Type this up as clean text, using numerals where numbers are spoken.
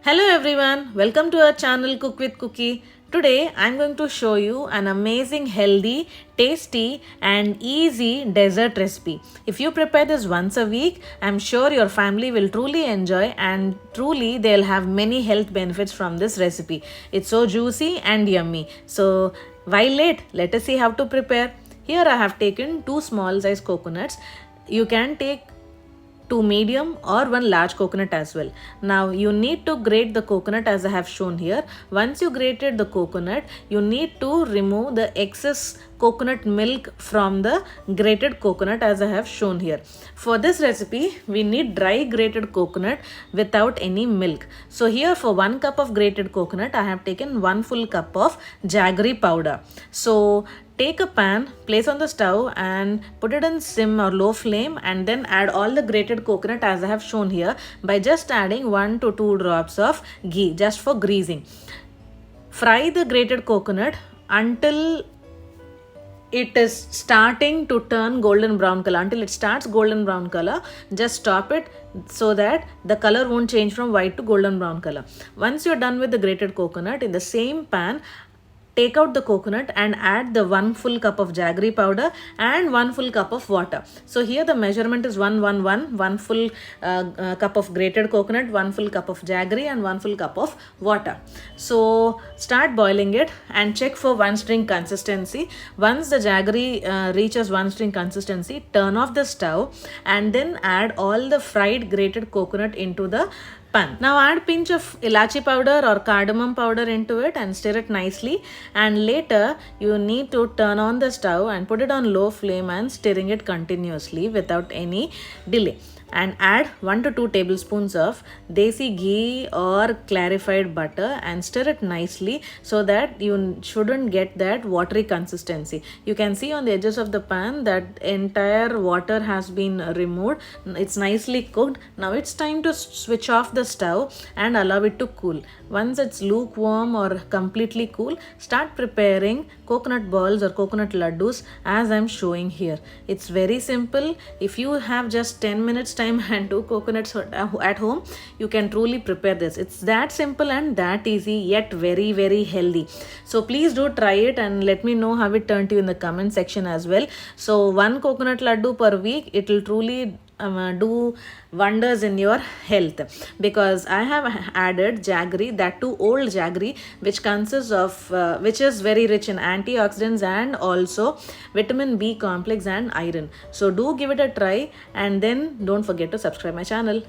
Hello everyone, welcome to our channel Cook with Cookie. Today I'm going to show you an amazing, healthy, tasty and easy dessert recipe. If you prepare this once a week, I'm sure your family will truly enjoy and truly they'll have many health benefits from this recipe. It's so juicy and yummy. So why late? Let us see how to prepare. Here I have taken 2 small size coconuts. You can take 2 medium or 1 large coconut as well. Now you need to grate the coconut as I have shown here. Once you grated the coconut, you need to remove the excess coconut milk from the grated coconut as I have shown here. For this recipe, we need dry grated coconut without any milk. So here for 1 cup of grated coconut, I have taken 1 full cup of jaggery powder. So take a pan, place on the stove and put it in sim or low flame and then add all the grated coconut as I have shown here by just adding 1 to 2 drops of ghee just for greasing. Fry the grated coconut until it is starting to turn golden brown color. Until it starts golden brown color, just stop it so that the color won't change from white to golden brown color. Once you're done with the grated coconut, in the same pan, take out the coconut and add the 1 full cup of jaggery powder and 1 full cup of water. So here the measurement is 1 full cup of grated coconut, 1 full cup of jaggery and 1 full cup of water. So start boiling it and check for 1 string consistency. Once the jaggery reaches 1 string consistency, turn off the stove and then add all the fried grated coconut into the pan. Now add pinch of ilachi powder or cardamom powder into it and stir it nicely, and later you need to turn on the stove and put it on low flame and stirring it continuously without any delay, and add 1 to 2 tablespoons of desi ghee or clarified butter and stir it nicely so that you shouldn't get that watery consistency. You can see on the edges of the pan that entire water has been removed. It's nicely cooked. Now it's time to switch off the stove and allow it to cool. Once it's lukewarm or completely cool, start preparing coconut balls or coconut laddus as I'm showing here. It's very simple. If you have just 10 minutes time and 2 coconuts at home, you can truly prepare this. It's that simple and that easy, yet very, very healthy. So please do try it and let me know how it turned to you in the comment section as well. So 1 coconut laddu per week, it will truly do wonders in your health, because I have added jaggery, that too old jaggery, which consists of which is very rich in antioxidants and also vitamin B complex and iron. So do give it a try and then don't forget to subscribe my channel.